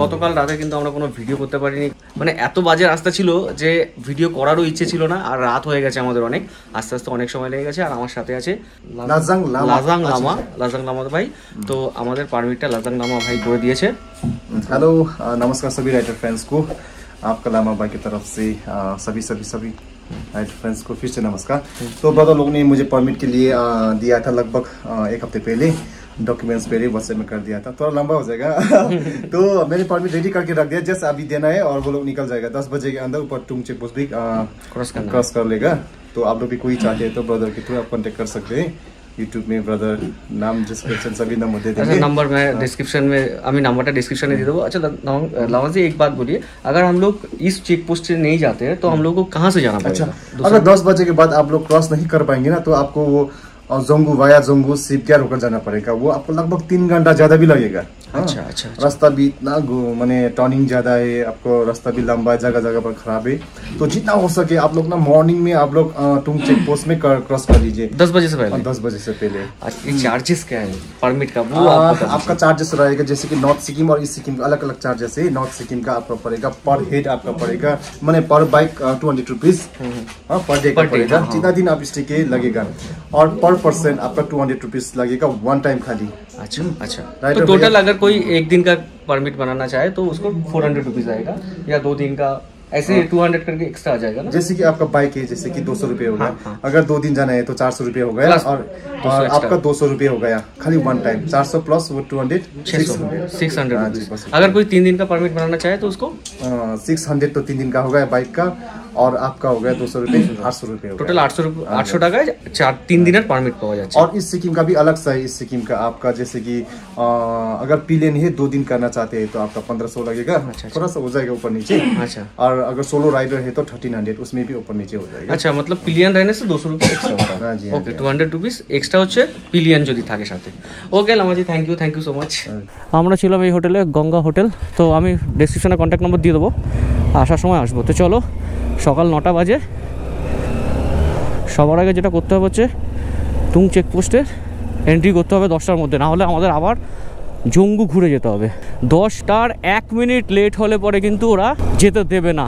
গতকাল রাতে কিন্তু আমরা কোনো ভিডিও করতে পারিনি, মানে এত বাজে রাস্তা ছিল যে ভিডিও করারও ইচ্ছে ছিল না, আর রাত হয়ে গেছে আমাদের অনেক, আস্তে আস্তে অনেক সময় লেগে গেছে। আর আমার সাথে আছে লাজাং লামা ভাই, তো আমাদের পারমিটটা লাজাং লামা भाई করে দিয়েছে। हेलो नमस्कार सभी राइटर फ्रेंड्स को, आपका लामा भाई की तरफ से सभी राइटर फ्रेंड्स को फिर से नमस्कार। तो ब्रदर लोग ने मुझे परमिट के लिए दिया था लगभग 1 हफ्ते पहले, डॉक्यूमेंट्स पहले व्हाट्सएप में कर दिया था, थोड़ा लंबा हो जाएगा तो मैंने परमिट रेडी करके रख दिया, जस्ट अभी देना है और वो लोग निकल जाएगा 10 बजे के अंदर। ऊपर टुंग चेक पोस्ट भी क्रॉस कर लेगा। तो आप लोग भी कोई चाहते हैं तो ब्रदर के थ्रू आप कॉन्टेक्ट कर सकते हैं। यूट्यूब में ब्रदर नाम डिस्क्रिप्शन सभी नंबर दे देंगे। नंबर मैं डिस्क्रिप्शन में अभी नंबरটা डिस्क्रिप्शन में दे दूँगा। अच्छा लामा जी एक बात बोलिए, अगर हम लोग इस चेक पोस्ट से नहीं जाते हैं तो हम लोग को कहाँ से जाना पड़ेगा? अच्छा, अगर 10 बजे के बाद आप लोग क्रॉस नहीं कर पाएंगे ना तो आपको वो जोंगू वाया जोंगू शिवक्यार होकर जाना पड़ेगा। वो आपको लगभग 3 घंटा ज्यादा भी लगेगा। अच्छा। रास्ता भी इतना मैंने टर्निंग ज्यादा है, आपको रास्ता भी लंबा है, जगह जगह पर खराब है। तो जितना हो सके आप लोग ना मॉर्निंग में आप लोग टुंग चेक पोस्ट में क्रॉस कर लीजिए 10 बजे से पहले। 10 बजे से पहले। चार्जेस क्या है परमिट का? वो आपका चार्जेस रहेगा जैसे कि नॉर्थ सिक्किम और ईस्ट सिक्किम का अलग अलग चार्जेस है। नॉर्थ सिक्किम का आपका पड़ेगा पर हेड आपका पड़ेगा मैंने पर बाइक 200 रुपीज पर डे का पड़ेगा, जितना दिन आप स्टे के लगेगा। और पर पर्सन आपका 200 रुपीज लगेगा वन टाइम खाली। अच्छा तो टोटल अगर कोई एक दिन का परमिट बनाना चाहे तो उसको 400 रुपीज आएगा, या 2 दिन का ऐसे 200 करके एक्स्ट्रा आ जाएगा ना। जैसे कि आपका बाइक है जैसे कि 200 रुपये हो गया। अगर 2 दिन जाना है तो 400 रुपये हो गया, और आपका 200 रुपये हो गया खाली वन टाइम। 400 प्लस वो 200 600। अगर कोई 3 दिन का परमिट बनाना चाहे तो उसको 600 तो 3 दिन का हो गया बाइक का, और आपका हो गया 200 रुपये 800 रुपये टोटल 800 টাকায় 3 দিনের পারমিট পাওয়া যাচ্ছে। और इस सिक्किम का भी अलग सा है। इस सिक्किम का आपका जैसे कि अगर प्लेन है 2 दिन करना चाहते हैं तो आपका 1500 लगेगा। थोड़ा सा हो जाएगा ऊपर नीचे। अच्छा, और अगर सोलो राइडर है तो 1300 उसमें भी ऊपर नीचे हो जाएगा। अच्छा, मतलब पिलियन रहने से 200 रुपये एक्स्ट्रा होता है। ओके, 200 रुपीस एक्स्ट्रा হচ্ছে পিলিয়ন যদি থাকে সাথে। ওকে Lamaji, thank you so much. আমরা ছিলাম এই হোটেলে, গঙ্গা হোটেল। তো আমি ডেসক্রিপশনে কন্ট্যাক্ট নম্বর দিয়ে দেবো, আসার সময় আসবো। তো চলো, সকাল 9টা বাজে। সবার আগে যেটা করতে হবে হচ্ছে টুং চেকপোস্টের এন্ট্রি করতে হবে 10টার মধ্যে, না হলে আমাদের আবার জঙ্গু ঘুরে যেতে হবে। 10টার 1 মিনিট লেট হলে পরে কিন্তু ওরা যেতে দেবে না।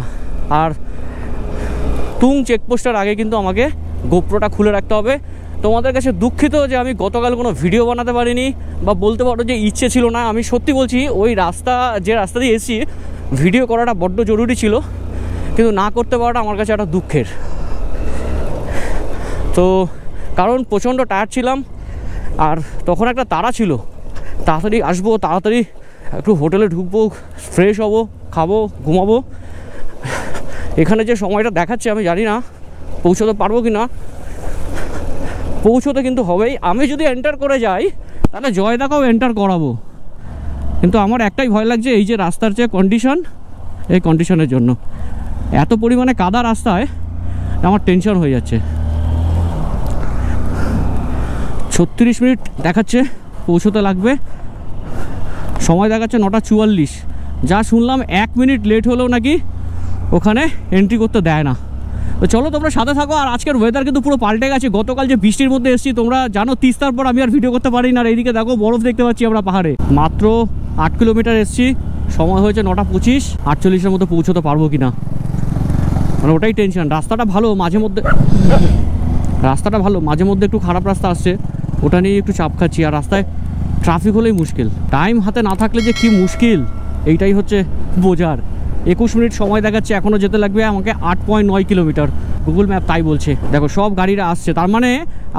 আর টুং চেকপোস্টের আগে কিন্তু আমাকে গোপ্রোটা খুলে রাখতে হবে। তোমাদের কাছে দুঃখিত যে আমি গতকাল কোনো ভিডিও বানাতে পারিনি, বা বলতে পারো যে ইচ্ছে ছিল না। আমি সত্যি বলছি, ওই যে রাস্তা দিয়ে এসেছি ভিডিও করাটা বড্ড জরুরি ছিল, কিন্তু না করতে পারাটা আমার কাছে একটা দুঃখের। তো কারণ প্রচণ্ড টায়ার্ড ছিলাম, আর তখন একটা তাড়া ছিল, তাড়াতাড়ি আসবো, তাড়াতাড়ি একটু হোটেলে ঢুকবো, ফ্রেশ হবো, খাবো, ঘুমাবো। এখানে যে সময়টা দেখাচ্ছে আমি জানি না পৌঁছতে পারবো কি না। পৌঁছতে কিন্তু হবেই। আমি যদি এন্টার করে যাই তাহলে জয়দাকেও এন্টার করাবো, কিন্তু আমার একটাই ভয় লাগছে, এই যে রাস্তার যে কন্ডিশন, এই কন্ডিশনের জন্য এত পরিমাণে কাদা রাস্তায় আমার টেনশন হয়ে যাচ্ছে। 36 মিনিট দেখাচ্ছে পৌঁছতে লাগবে, সময় দেখাচ্ছে 9:44। যা শুনলাম 1 মিনিট লেট হলেও নাকি ওখানে এন্ট্রি করতে দেয় না। তো চলো তোমরা সাথে থাকো। আর আজকের ওয়েদার কিন্তু পুরো পাল্টে গেছে। গতকাল যে বৃষ্টির মধ্যে এসেছি, তোমরা জানো তিস্তার পর আমি আর ভিডিও করতে পারি না। আর এইদিকে দেখো বরফ দেখতে পাচ্ছি আমরা পাহাড়ে। মাত্র 8 কিলোমিটার এসেছি, সময় হয়েছে 9:25। 48-এর মধ্যে পৌঁছতে পারবো কি না, মানে ওটাই টেনশন। রাস্তাটা ভালো, মাঝে মধ্যে একটু খারাপ রাস্তা আসছে, ওটা নিয়ে একটু চাপ খাচ্ছি। আর রাস্তায় ট্রাফিক হলেই মুশকিল, টাইম হাতে না থাকলে যে কি মুশকিল এইটাই হচ্ছে বোঝার। 21 মিনিট সময় দেখাচ্ছে, এখনও যেতে লাগবে আমাকে 8.9 কিলোমিটার। গুগল ম্যাপ তাই বলছে। দেখো সব গাড়িরা আসছে, তার মানে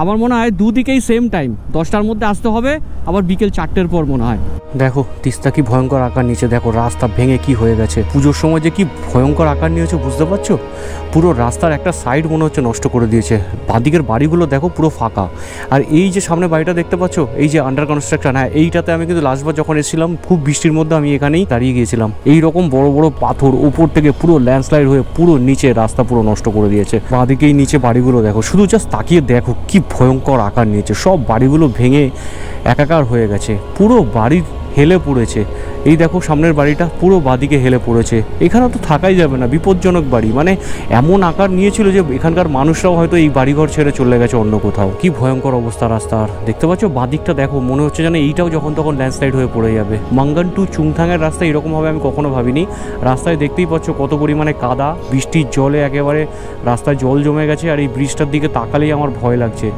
আমার মনে হয় দুদিকেই সেম টাইম, 10টার মধ্যে আসতে হবে, আবার বিকেল 4টের পর মনে হয়। দেখো তিস্তা কি ভয়ঙ্কর আকার নিয়েছে, দেখো রাস্তা ভেঙে কি হয়ে গেছে। পুজোর সময় যে কি ভয়ঙ্কর আকার নিয়েছে বুঝতে পারছো। পুরো রাস্তার একটা সাইড মনে হচ্ছে নষ্ট করে দিয়েছে। বাঁদিকের বাড়িগুলো দেখো পুরো ফাঁকা। আর এই যে সামনে বাড়িটা দেখতে পাচ্ছ, এই যে আন্ডার কনস্ট্রাকশন, হ্যাঁ এইটাতে আমি কিন্তু লাস্টবার যখন এসেছিলাম খুব বৃষ্টির মধ্যে আমি এখানেই দাঁড়িয়ে গিয়েছিলাম। এইরকম বড় বড় পাথর ওপর থেকে পুরো ল্যান্ডস্লাইড হয়ে পুরো নিচে রাস্তা পুরো নষ্ট করে দিয়েছে। বাঁদিকেই নিচে বাড়িগুলো দেখো, শুধু জাস্ট তাকিয়ে দেখো কি ভয়ঙ্কর আকার নিয়েছে। সব বাড়িগুলো ভেঙে একাকার হয়ে গেছে, পুরো বাড়ির হেলে পড়েছে। এই দেখো সামনের বাড়িটা পুরো বাদিকে হেলে পড়েছে। এখানে তো থাকাই যাবে না, বিপজ্জনক বাড়ি, মানে এমন আকার নিয়েছিল যে এখানকার মানুষরাও হয়তো এই বাড়িঘর ছেড়ে চলে গেছে অন্য কোথাও। কি ভয়ঙ্কর অবস্থা রাস্তার, দেখতে পাচ্ছ বাদিকটা দেখো, মনে হচ্ছে যেন এইটাও যখন তখন ল্যান্ডস্লাইড হয়ে পড়ে যাবে। মাঙ্গান টু চুংথাংয়ের রাস্তা এরকম হবে আমি কখনো ভাবিনি। রাস্তায় দেখতেই পাচ্ছ কত পরিমাণে কাদা, বৃষ্টির জলে একেবারে রাস্তায় জল জমে গেছে। আর এই ব্রিজটার দিকে তাকালেই আমার ভয় লাগছে,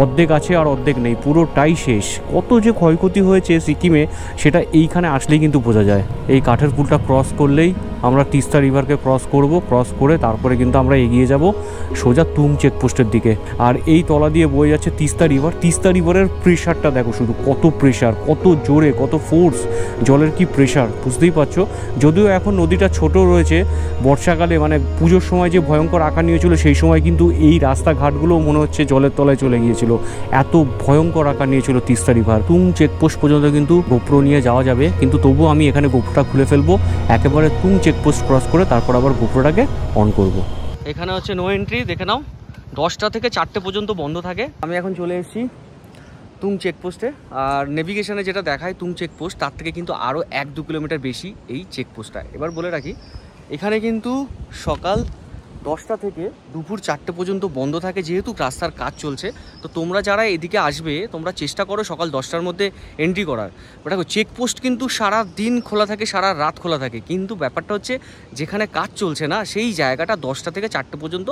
অর্ধেক আছে আর অর্ধেক নেই, পুরোটাই শেষ। কত যে ক্ষয়ক্ষতি হয়েছে সিকিমে সেটা এইখানে আসলেই কিন্তু বোঝা যায়। এই কাঠের পুলটা ক্রস করলেই আমরা তিস্তা রিভারকে ক্রস করব, ক্রস করে তারপরে কিন্তু আমরা এগিয়ে যাব সোজা তুং চেকপোস্টের দিকে। আর এই তলা দিয়ে বয়ে যাচ্ছে তিস্তা রিভার। তিস্তা রিভারের প্রেশারটা দেখো শুধু, কত প্রেশার, কত জোরে, কত ফোর্স, জলের কি প্রেশার বুঝতেই পারছো। যদিও এখন নদীটা ছোট রয়েছে, বর্ষাকালে মানে পুজোর সময় যে ভয়ঙ্কর আকার নিয়েছিল সেই সময় কিন্তু এই রাস্তাঘাটগুলো মনে হচ্ছে জলের তলায় চলে গিয়েছিল, এত ভয়ঙ্কর আকার নিয়েছিল তিস্তা রিভার। তুং চেকপোস্ট পর্যন্ত কিন্তু গোপ্রো নিয়ে যাওয়া যাবে, কিন্তু তবুও আমি এখানে গোপ্রোটা খুলে ফেলবো, একেবারে তুং চেকপোস্ট ক্রস করে তারপর আবার গোপ্রোটাকে অন করব। এখানে হচ্ছে নো এন্ট্রি, দেখে নাও 10টা থেকে 4টে পর্যন্ত বন্ধ থাকে। আমি এখন চলে এসেছি তুং চেকপোস্টে। আর নেভিগেশনে যেটা দেখায় তুং চেকপোস্ট, তার থেকে কিন্তু আরও 1-2 কিলোমিটার বেশি এই চেকপোস্টটা। এবার বলে রাখি এখানে কিন্তু সকাল 10টা থেকে দুপুর 4টে পর্যন্ত বন্ধ থাকে, যেহেতু রাস্তার কাজ চলছে। তো তোমরা যারা এদিকে আসবে তোমরা চেষ্টা করো সকাল 10টার মধ্যে এন্ট্রি করার। দেখো চেকপোস্ট কিন্তু সারা দিন খোলা থাকে, সারা রাত খোলা থাকে, কিন্তু ব্যাপারটা হচ্ছে যেখানে কাজ চলছে না সেই জায়গাটা 10টা থেকে 4টে পর্যন্ত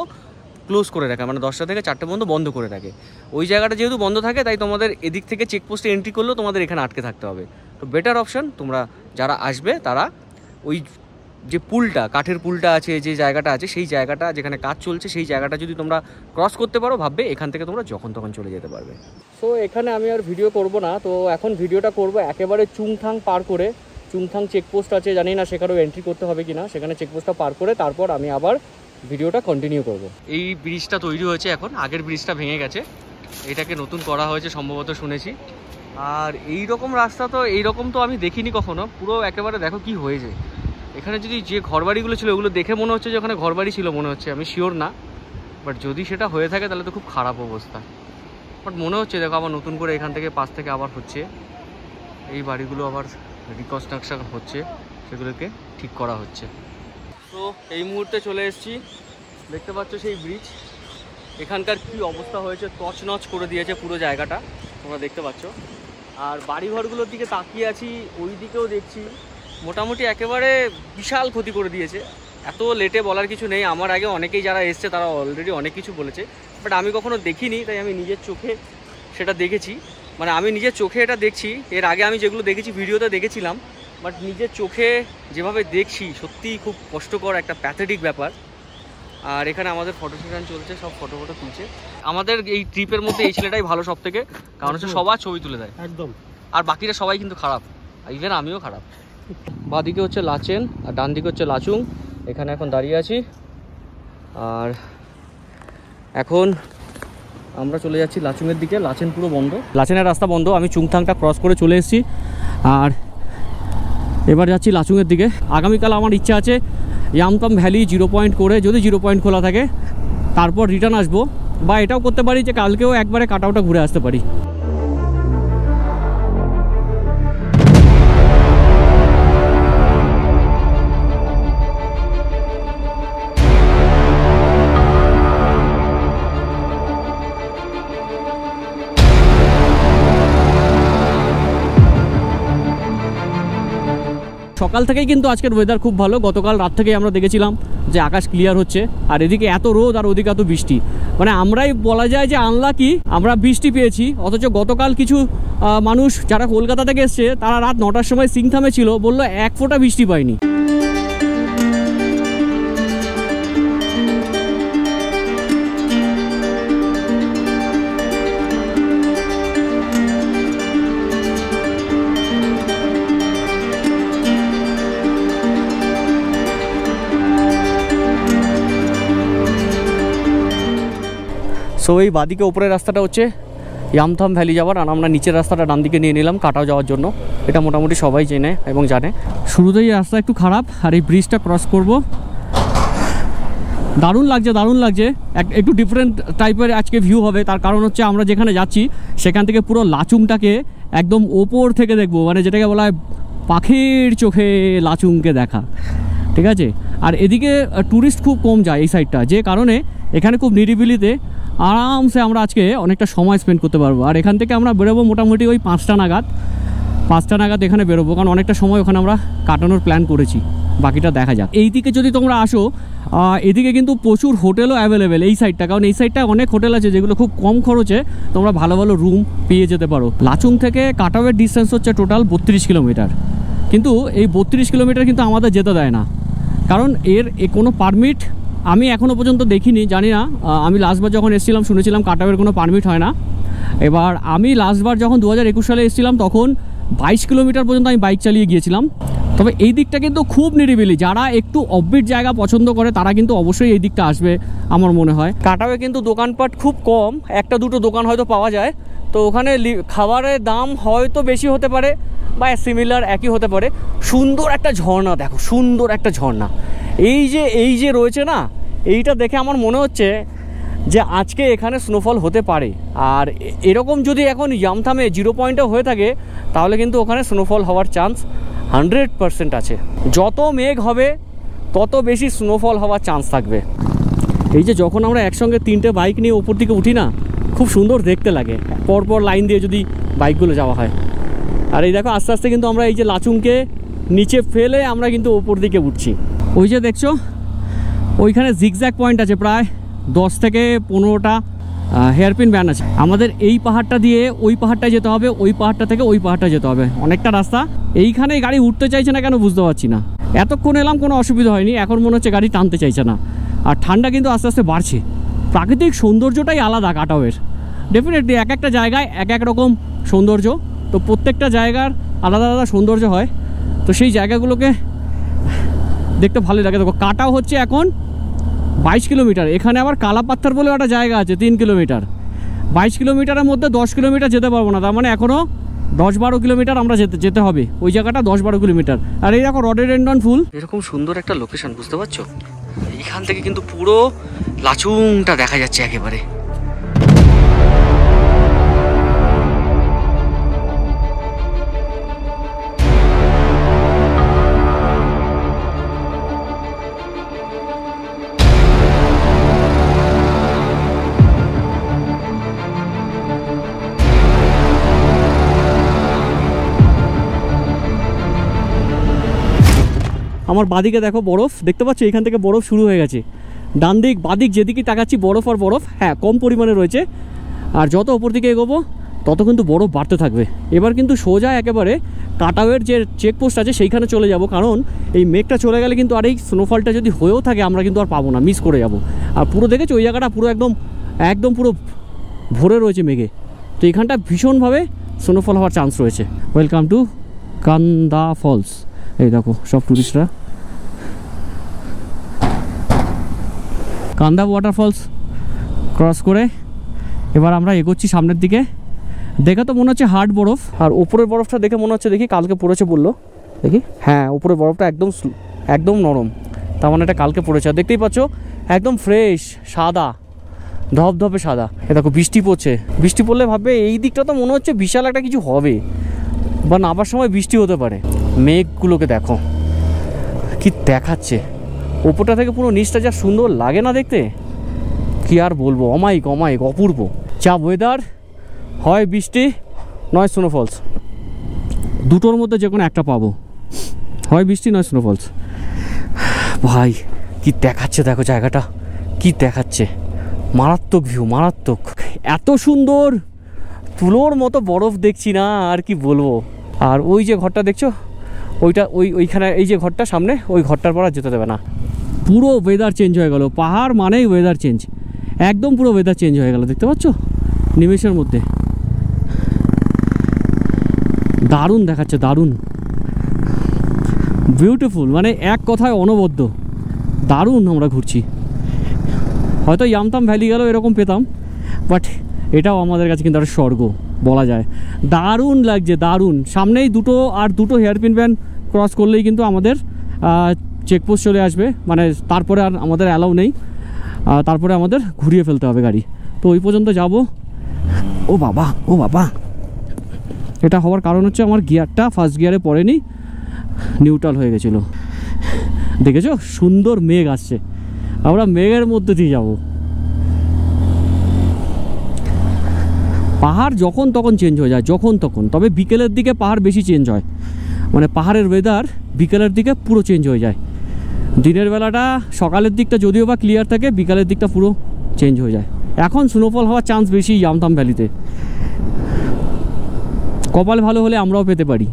ক্লোজ করে রাখে, মানে 10টা থেকে 4টে পর্যন্ত বন্ধ করে রাখে। ওই জায়গাটা যেহেতু বন্ধ থাকে তাই তোমাদের এদিক থেকে চেকপোস্টে এন্ট্রি করলেও তোমাদের এখানে আটকে থাকতে হবে। তো বেটার অপশন তোমরা যারা আসবে তারা ওই যে পুলটা, কাঠের পুলটা আছে, যে জায়গাটা আছে সেই জায়গাটা যেখানে কাজ চলছে সেই জায়গাটা যদি তোমরা ক্রস করতে পারো, ভাববে এখান থেকে তোমরা যখন তখন চলে যেতে পারবে। সো এখানে আমি আর ভিডিও করব না, তো এখন ভিডিওটা করব একেবারে চুংথাং পার করে। চুংথাং চেকপোস্ট আছে, জানি না সেখানেও এন্ট্রি করতে হবে কিনা, সেখানে চেকপোস্টটা পার করে তারপর আমি আবার ভিডিওটা কন্টিনিউ করব। এই ব্রিজটা তৈরি হয়েছে এখন, আগের ব্রিজটা ভেঙে গেছে, এটাকে নতুন করা হয়েছে সম্ভবত শুনেছি। আর এই রকম রাস্তা তো এইরকম তো আমি দেখিনি কখনো, পুরো একেবারে দেখো কি হয়েছে। এখানে যদি যে ঘরবাড়িগুলো ছিল ওগুলো দেখে মনে হচ্ছে যে ওখানে ঘরবাড়ি ছিল মনে হচ্ছে, আমি শিওর না, বাট যদি সেটা হয়ে থাকে তাহলে তো খুব খারাপ অবস্থা। বাট মনে হচ্ছে দেখো আবার নতুন করে এখান থেকে পাশ থেকে আবার হচ্ছে, এই বাড়িগুলো আবার রিকনস্ট্রাকশন হচ্ছে, সেগুলোকে ঠিক করা হচ্ছে। তো এই মুহূর্তে চলে এসেছি, দেখতে পাচ্ছ সেই ব্রিজ, এখানকার কি অবস্থা হয়েছে, তছনছ করে দিয়েছে পুরো জায়গাটা, তোমরা দেখতে পাচ্ছ। আর বাড়িঘরগুলোর দিকে তাকিয়ে আছি, ওই দিকেও দেখছি মোটামুটি একেবারে বিশাল ক্ষতি করে দিয়েছে। এত লেটে বলার কিছু নেই, আমার আগে অনেকেই যারা এসছে তারা অলরেডি অনেক কিছু বলেছে, বাট আমি কখনো দেখিনি, তাই আমি নিজের চোখে সেটা দেখেছি। মানে আমি নিজের চোখে এটা দেখছি, এর আগে আমি যেগুলো দেখেছি ভিডিওতে দেখেছিলাম, বাট নিজের চোখে যেভাবে দেখছি সত্যিই খুব কষ্টকর, একটা প্যাথেটিক ব্যাপার। আর এখানে আমাদের ফটো সেশন চলছে, সব ফটো তুলছে। আমাদের এই ট্রিপের মধ্যে এই ছেলেটাই ভালো সব থেকে, কারণ হচ্ছে সবার ছবি তুলে দেয় একদম, আর বাকিরা সবাই কিন্তু খারাপ, ইভেন আমিও খারাপ। বাঁদিকে হচ্ছে লাচেন আর ডান দিকে হচ্ছে লাচুং, এখানে এখন দাঁড়িয়ে আছি। আর এখন আমরা চলে যাচ্ছি লাচুংয়ের দিকে, লাচেন পুরো বন্ধ, লাচেনের রাস্তা বন্ধ। আমি চুংথাংটা ক্রস করে চলে এসেছি আর এবার যাচ্ছি লাচুংয়ের দিকে। আগামীকাল আমার ইচ্ছা আছে ইয়ামতাম ভ্যালি 0 পয়েন্ট করে, যদি 0 পয়েন্ট খোলা থাকে তারপর রিটার্ন আসবো, বা এটাও করতে পারি যে কালকেও একবারে কাটাউটা ঘুরে আসতে পারি। সকাল থেকেই কিন্তু আজকের ওয়েদার খুব ভালো, গতকাল রাত থেকেই আমরা দেখেছিলাম যে আকাশ ক্লিয়ার হচ্ছে, আর এদিকে এত রোদ আর ওদিকে এত বৃষ্টি, মানে আমরাই বলা যায় যে আনলাকি, আমরা বৃষ্টি পেয়েছি। অথচ গতকাল কিছু মানুষ যারা কলকাতা থেকে এসছে তারা রাত 9টার সময় সিংথামে ছিল, বললো 1 ফোঁটা বৃষ্টি পায়নি। সো এই বাদিকে উপরের রাস্তাটা হচ্ছে ইয়ামথাম ভ্যালি যাওয়ার, আর আমরা নিচের রাস্তাটা ডান দিকে নিয়ে নিলাম কাটাও যাওয়ার জন্য। এটা মোটামুটি সবাই চেনে এবং জানে। শুরুতেই রাস্তা একটু খারাপ, আর এই ব্রিজটা ক্রস করব, দারুণ লাগছে। একটু ডিফারেন্ট টাইপের আজকে ভিউ হবে, তার কারণ হচ্ছে আমরা যেখানে যাচ্ছি সেখান থেকে পুরো লাচুংটাকে একদম ওপর থেকে দেখবো, মানে যেটাকে বলা হয় পাখির চোখে লাচুংকে দেখা, ঠিক আছে। আর এদিকে ট্যুরিস্ট খুব কম যায় এই সাইডটা, যে কারণে এখানে খুব নিরিবিলিতে আরামসে আমরা আজকে অনেকটা সময় স্পেন্ড করতে পারবো। আর এখান থেকে আমরা বেরোবো মোটামুটি ওই 5টা নাগাদ এখানে বেরোবো, কারণ অনেকটা সময় ওখানে আমরা কাটানোর প্ল্যান করেছি, বাকিটা দেখা যাক। এই দিকে যদি তোমরা আসো, এদিকে কিন্তু প্রচুর হোটেলও অ্যাভেলেবেল এই সাইডটা, কারণ এই সাইডটা অনেক হোটেল আছে যেগুলো খুব কম খরচে তোমরা ভালো ভালো রুম পেয়ে যেতে পারো। লাচুং থেকে কাটাওয়ের ডিস্টেন্স হচ্ছে টোটাল 32 কিলোমিটার, কিন্তু এই 32 কিলোমিটার কিন্তু আমাদের যেতে দেয় না, কারণ এর কোনো পারমিট আমি এখনও পর্যন্ত দেখিনি, জানি না। আমি লাস্টবার যখন এসেছিলাম শুনেছিলাম কাটাওয়ের কোনো পারমিট হয় না। এবার আমি লাস্টবার যখন 2021 সালে এসেছিলাম তখন 22 কিলোমিটার পর্যন্ত আমি বাইক চালিয়ে গিয়েছিলাম। তবে এই দিকটা কিন্তু খুব নিরিবিলি, যারা একটু অফবিট জায়গা পছন্দ করে তারা কিন্তু অবশ্যই এই দিকটা আসবে আমার মনে হয়। কাটাওয়ে কিন্তু দোকানপাট খুব কম, একটা দুটো দোকান হয়তো পাওয়া যায়, তো ওখানে খাবারের দাম হয়তো বেশি হতে পারে বা সিমিলার একই হতে পারে। সুন্দর একটা ঝর্ণা দেখো, সুন্দর একটা ঝর্ণা, এই যে রয়েছে না, এইটা দেখে আমার মনে হচ্ছে যে আজকে এখানে স্নোফল হতে পারে। আর এরকম যদি এখন ইয়ামথামে 0 পয়েন্টে হয়ে থাকে তাহলে কিন্তু ওখানে স্নোফল হওয়ার চান্স 100% আছে। যত মেঘ হবে তত বেশি স্নোফল হওয়ার চান্স থাকবে। এই যে যখন আমরা একসঙ্গে 3টে বাইক নিয়ে ওপর দিকে উঠি না, খুব সুন্দর দেখতে লাগে, পরপর লাইন দিয়ে যদি বাইকগুলো যাওয়া হয়। আর এই দেখো আস্তে আস্তে কিন্তু আমরা এই যে লাচুংকে নিচে ফেলে আমরা কিন্তু ওপর দিকে উঠছি। ওই যে দেখছো ওইখানে জিগজ্যাগ পয়েন্ট আছে, প্রায় 10 থেকে 15টা হেয়ারপিন ব্যান আছে। আমাদের এই পাহাড়টা দিয়ে ওই পাহাড়টায় যেতে হবে, ওই পাহাড়টা থেকে ওই পাহাড়টা যেতে হবে, অনেকটা রাস্তা। এইখানে গাড়ি উঠতে চাইছে না কেন বুঝতে পারছি না। এতক্ষণ এলাম কোনো অসুবিধা হয়নি, এখন মনে হচ্ছে গাড়ি টানতে চাইছে না। আর ঠান্ডা কিন্তু আস্তে আস্তে বাড়ছে। প্রাকৃতিক সৌন্দর্যটাই আলাদা কাটাওয়ের, ডেফিনেটলি এক একটা জায়গায় এক এক রকম সৌন্দর্য, তো প্রত্যেকটা জায়গার আলাদা আলাদা সৌন্দর্য হয়, তো সেই জায়গাগুলোকে দেখতে ভালোই লাগে। দেখো কাটাও হচ্ছে এখন 22 কিলোমিটার, এখানে আবার কালাপাত্থর বলে একটা জায়গা আছে 3 কিলোমিটার। 22 কিলোমিটারের মধ্যে 10 কিলোমিটার যেতে পারবো না, তার মানে এখনও 10-12 কিলোমিটার আমরা যেতে হবে, ওই জায়গাটা 10-12 কিলোমিটার। আর এই দেখো রডোডেনড্রন ফুল, এরকম সুন্দর একটা লোকেশন, বুঝতে পারছো? এখান থেকে কিন্তু পুরো লাচুংটা দেখা যাচ্ছে একেবারে। আমার বাদিকে দেখো বরফ, দেখতে পাচ্ছ এখান থেকে বরফ শুরু হয়ে গেছে। ডান দিক বাদিক যেদিকে তাকাচ্ছি বরফ আর বরফ, হ্যাঁ কম পরিমাণে রয়েছে। আর যত ওপর দিকে এগোবো তত কিন্তু বরফ বাড়তে থাকবে। এবার কিন্তু সোজা একেবারে কাটাওয়ের যে চেকপোস্ট আছে সেইখানে চলে যাব, কারণ এই মেঘটা চলে গেলে কিন্তু আর এই স্নোফলটা যদি হয়েও থাকে আমরা কিন্তু আর পাবো না, মিস করে যাব। আর পুরো দেখেছি ওই জায়গাটা পুরো একদম পুরো ভরে রয়েছে মেঘে, তো এখানটা ভীষণভাবে স্নোফল হওয়ার চান্স রয়েছে। ওয়েলকাম টু কান্দা ফলস। এই দেখো সব টুরিস্টরা কান্দা ওয়াটারফলস ক্রস করে এবার আমরা এগোচ্ছি সামনের দিকে। দেখে তো মনে হচ্ছে হার্ড বরফ, আর উপরের বরফটা দেখে মনে হচ্ছে, দেখি কালকে পড়েছে বললো, দেখি হ্যাঁ উপরের বরফটা একদম নরম, তার মানে এটা কালকে পড়েছে। আর দেখতেই পাচ্ছ একদম ফ্রেশ সাদা, ধপধপে সাদা। এ দেখো বৃষ্টি পড়ছে, বৃষ্টি পড়লে ভাববে এই দিকটা তো মনে হচ্ছে বিশাল একটা কিছু হবে, বা নামার সময় বৃষ্টি হতে পারে। মেঘগুলোকে দেখো কি দেখাচ্ছে, ওপরটা থেকে পুরো নিচটা যা সুন্দর লাগে না দেখতে, কি আর বলবো, অমায়িক অপূর্ব। যা ওয়েদার, হয় বৃষ্টি নয় স্নোফলস, দুটোর মধ্যে যে কোনো একটা পাবো, হয় বৃষ্টি নয় স্নোফলস। ভাই কি দেখাচ্ছে দেখো জায়গাটা, কি দেখাচ্ছে, মারাত্মক ভিউ, মারাত্মক। এত সুন্দর তুলোর মতো বরফ দেখছি না, আর কি বলবো। আর ওই যে ঘরটা দেখছো, ওইখানে এই যে ঘরটা সামনে, ওই ঘরটার পর আর যেতে দেবে না। পুরো ওয়েদার চেঞ্জ হয়ে গেল, পাহাড় মানেই ওয়েদার চেঞ্জ, একদম পুরো ওয়েদার চেঞ্জ হয়ে গেল, দেখতে পাচ্ছ নিমেষের মধ্যে। দারুণ দেখাচ্ছে, দারুণ বিউটিফুল, মানে এক কথায় অনবদ্য, দারুণ। আমরা ঘুরছি, হয়তো ইয়ামথাম ভ্যালি গেলেও এরকম পেতাম, বাট এটাও আমাদের কাছে কিন্তু একটা স্বর্গ বলা যায়। দারুণ লাগছে, দারুণ। সামনেই দুটো হেয়ারপিন ব্যান ক্রস করলেই কিন্তু আমাদের চেকপোস্ট চলে আসবে, মানে তারপরে আর আমাদের অ্যালাউ নেই, তারপরে আমাদের ঘুরিয়ে ফেলতে হবে গাড়ি। তো ওই পর্যন্ত যাব। ও বাবা এটা হওয়ার কারণ হচ্ছে আমার গিয়ারটা ফার্স্ট গিয়ারে পড়েনি, নিউট্রাল হয়ে গেছিলো। দেখেছো সুন্দর মেঘ আসছে, আমরা মেঘের মধ্যে দিয়ে যাব। পাহাড় যখন তখন চেঞ্জ হয়ে যায়, যখন তখন, তবে বিকেলের দিকে পাহাড় বেশি চেঞ্জ হয়, মানে পাহাড়ের ওয়েদার বিকেলের দিকে পুরো চেঞ্জ হয়ে যায়। দিনের বেলাটা সকালের দিকটা যদিও বা ক্লিয়ার থাকে, বিকালের দিকটা পুরো চেঞ্জ হয়ে যায়। এখন স্নোফল হওয়ার চান্স বেশি ইয়ামথাম ভ্যালিতে, কপাল ভালো হলে আমরাও পেতে পারি।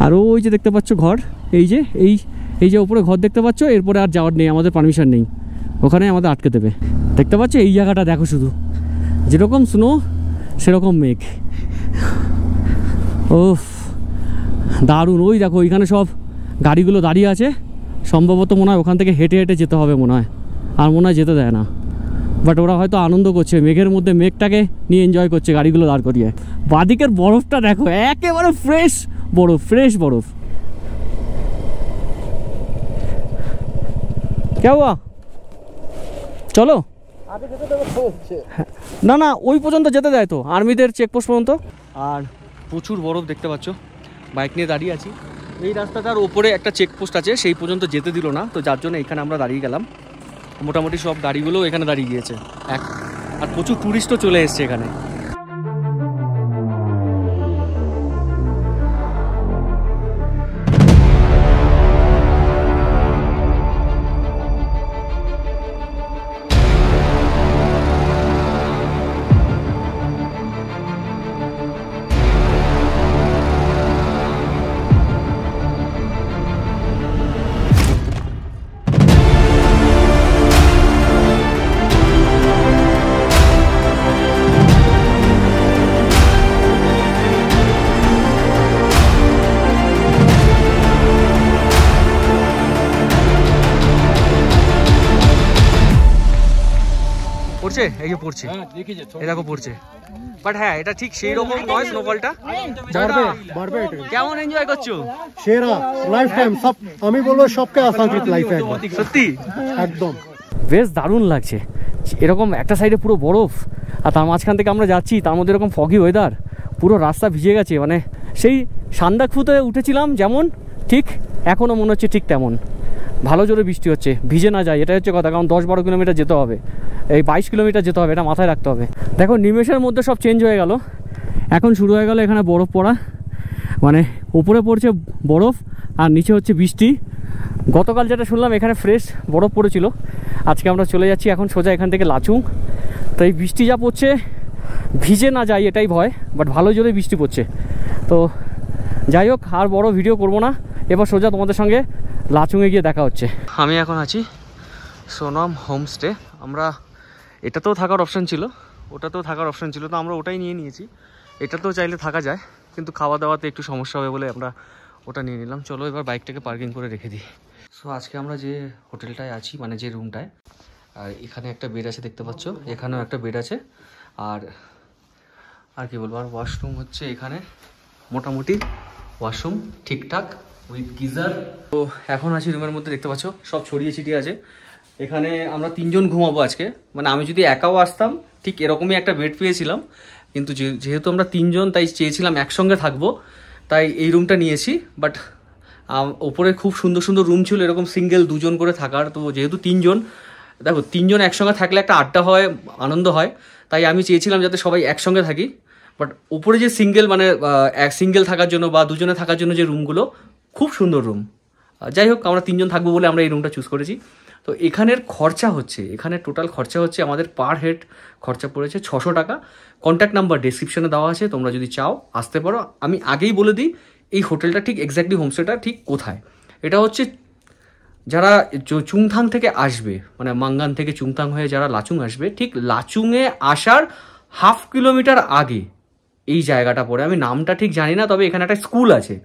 আর ওই যে দেখতে পাচ্ছ ঘর, এই যে উপরে ঘর দেখতে পাচ্ছ, এরপরে আর যাওয়ার নেই, আমাদের পারমিশন নেই, ওখানে আমাদের আটকে দেবে। দেখতে পাচ্ছ এই জায়গাটা দেখো, শুধু যেরকম স্নো সেরকম মেঘ। ওফ দারুণ। ওই দেখো ওইখানে সব গাড়িগুলো দাঁড়িয়ে আছে, সম্ভবত মনে হয় ওখান থেকে হেঁটে হেঁটে যেতে হবে মনে হয়, আর মনে হয় যেতে দেয় না। বাট ওরা হয়তো আনন্দ করছে, মেঘের মধ্যে মেঘটাকে নিয়ে এনজয় করছে গাড়িগুলো দাঁড় করিয়ে। বাদিকের বরফটা দেখো, একেবারে ফ্রেশ বরফ, ফ্রেশ বরফ। কে হুয়া, চলো। না না, ওই পর্যন্ত যেতে দেয় তো, আর্মিদের চেকপোস্ট পর্যন্ত। আর প্রচুর বরফ দেখতে পাচ্ছ, বাইক নিয়ে দাঁড়িয়ে আছি। এই রাস্তাটার ওপরে একটা চেকপোস্ট আছে, সেই পর্যন্ত যেতে দিল না, তো যার জন্য এখানে আমরা দাঁড়িয়ে গেলাম। মোটামুটি সব গাড়িগুলো এখানে দাঁড়িয়ে গিয়েছে, আর প্রচুর টুরিস্টও চলে এসছে এখানে। পড়ছে, এই যে পড়ছে, এই দেখো পড়ছে। বাট হ্যাঁ, এটা ঠিক সেই রকম নয় স্নোফলটা। কেমন এনজয় করছো? সেরা লাইফ টাইম, সব আমি বলবো সবকে আসা উচিত লাইফে, সত্যি একদম বেশ দারুণ লাগছে। এরকম একটা সাইডে পুরো বরফ, আর তার মাঝখান থেকে আমরা যাচ্ছি, তার মধ্যে এরকম ফগি ওয়েদার, পুরো রাস্তা ভিজে গেছে। মানে সেই সান্দাকফুতে উঠেছিলাম যেমন, ঠিক এখনও মনে হচ্ছে ঠিক তেমন। ভালো জোরে বৃষ্টি হচ্ছে, ভিজে না যায়, এটা হচ্ছে কথা। কারণ 10-12 কিলোমিটার যেতে হবে, এই 22 কিলোমিটার যেতে হবে, এটা মাথায় রাখতে হবে। দেখো নিমেষের মধ্যে সব চেঞ্জ হয়ে গেল। এখন শুরু হয়ে গেল এখানে বরফ পড়া, মানে উপরে পড়ছে বরফ আর নিচে হচ্ছে বৃষ্টি। গতকাল যেটা শুনলাম এখানে ফ্রেশ বরফ পড়েছিল, আজকে আমরা চলে যাচ্ছি এখন সোজা এখান থেকে লাচুং। তো এই বৃষ্টি যা পড়ছে, ভিজে না যায় এটাই ভয়, বাট ভালো জোরে বৃষ্টি পড়ছে। তো যাই হোক, আর বড় ভিডিও করব না, এবার সোজা তোমাদের সঙ্গে লাচুংয়ে গিয়ে দেখা হচ্ছে। আমি এখন আছি সোনাম হোমস্টে। আমরা এটাতেও থাকার অপশান ছিল, ওটাতেও থাকার অপশান ছিল, তো আমরা ওটাই নিয়ে নিয়েছি। এটাতেও চাইলে থাকা যায়, কিন্তু খাওয়া দাওয়াতে একটু সমস্যা হবে বলে আমরা ওটা নিয়ে নিলাম। চলো এবার বাইকটাকে পার্কিং করে রেখে দিই। সো আজকে আমরা যে হোটেলটায় আছি, মানে যে রুমটায়, আর এখানে একটা বেড আছে দেখতে পাচ্ছ, এখানেও একটা বেড আছে। আর কি বলবো, আর ওয়াশরুম হচ্ছে এখানে, মোটামুটি ওয়াশরুম ঠিকঠাক উইথ গিজার। তো এখন আছি রুমের মধ্যে, দেখতে পাচ্ছ সব ছড়িয়ে ছিটিয়ে আছে। এখানে আমরা 3 জন ঘুমাবো আজকে। মানে আমি যদি একাও আসতাম ঠিক এরকমই একটা বেড পেয়েছিলাম, কিন্তু যেহেতু আমরা 3 জন, তাই চেয়েছিলাম একসঙ্গে থাকবো, তাই এই রুমটা নিয়েছি। বাট ওপরে খুব সুন্দর সুন্দর রুম ছিল এরকম সিঙ্গেল 2 জন করে থাকার। তো যেহেতু 3 জন, দেখো 3 জন একসঙ্গে থাকলে একটা আড্ডা হয়, আনন্দ হয়, তাই আমি চেয়েছিলাম যাতে সবাই একসঙ্গে থাকি। বাট উপরে যে সিঙ্গেল, মানে এক সিঙ্গেল থাকার জন্য বা 2 জনে থাকার জন্য যে রুমগুলো, খুব সুন্দর রুম। যাই হোক, আমরা 3 জন থাকবো বলে আমরা এই রুমটা চুজ করেছি। তো এখানের খরচা হচ্ছে, এখানে টোটাল খরচা হচ্ছে আমাদের পার হেড খরচা পড়েছে 600 টাকা। কন্ট্যাক্ট নাম্বার ডেসক্রিপশনে দেওয়া আছে, তোমরা যদি চাও আসতে পারো। আমি আগেই বলে দিই এই হোটেলটা ঠিক এক্স্যাক্টলি হোমস্টেটা ঠিক কোথায়। এটা হচ্ছে যারা চুংথাং থেকে আসবে, মানে মাঙ্গান থেকে চুংথাং হয়ে যারা লাচুং আসবে, ঠিক লাচুংয়ে আসার 1/2 কিলোমিটার আগে এই জায়গাটা পড়ে। আমি নামটা ঠিক জানি না, তবে এখানে একটা স্কুল আছে,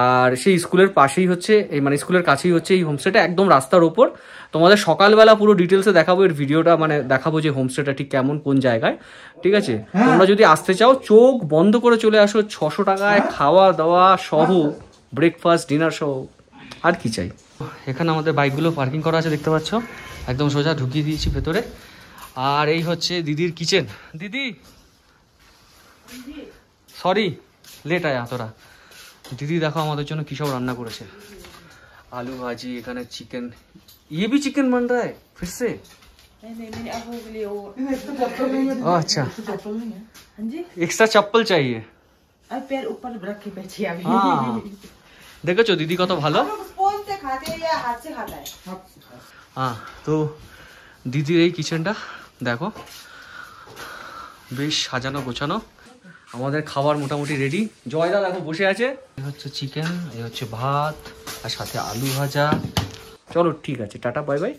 আর সেই স্কুলের পাশেই হচ্ছে এই, মানে স্কুলের কাছেই হচ্ছে এই হোমস্টেটা, একদম রাস্তার ওপর। তোমাদের সকালবেলা পুরো ডিটেলসে দেখাবো এর ভিডিওটা, মানে দেখাবো যে হোমস্টেটা ঠিক কেমন, কোন জায়গায়, ঠিক আছে? তোমরা যদি আসতে চাও চোখ বন্ধ করে চলে আসো, 600 টাকায় খাওয়া দাওয়া সহ, ব্রেকফাস্ট ডিনার সহ, আর কি চাই। এখানে আমাদের বাইকগুলো পার্কিং করা আছে দেখতে পাচ্ছ, একদম সোজা ঢুকিয়ে দিয়েছি ভেতরে। আর এই হচ্ছে দিদির কিচেন। দিদি সরি लेट आया थोड़ा। दीदी देखो हमारे जন্য কি সব রান্না করেছে। आलू भाजी, এখানে चिकन, ये भी चिकन बन रहा है फिर से। अच्छा, एक्स्ट्रा चप्पल चाहिए। पैर ऊपर रख के बैठी अभी। हाँ দেখেছো দিদি কত ভালো। स्पून से खाते हैं या हाथ से खाता है? হ্যাঁ, তো দিদির এই কিচেনটা দেখো বেশ সাজানো গোছানো। আমাদের খাবার মোটামুটি রেডি। জয়দা দেখো বসে আছে। এই হচ্ছে চিকেন, এই হচ্ছে ভাত, আর সাথে আলু ভাজা। চলো ঠিক আছে, টাটা বাই বাই।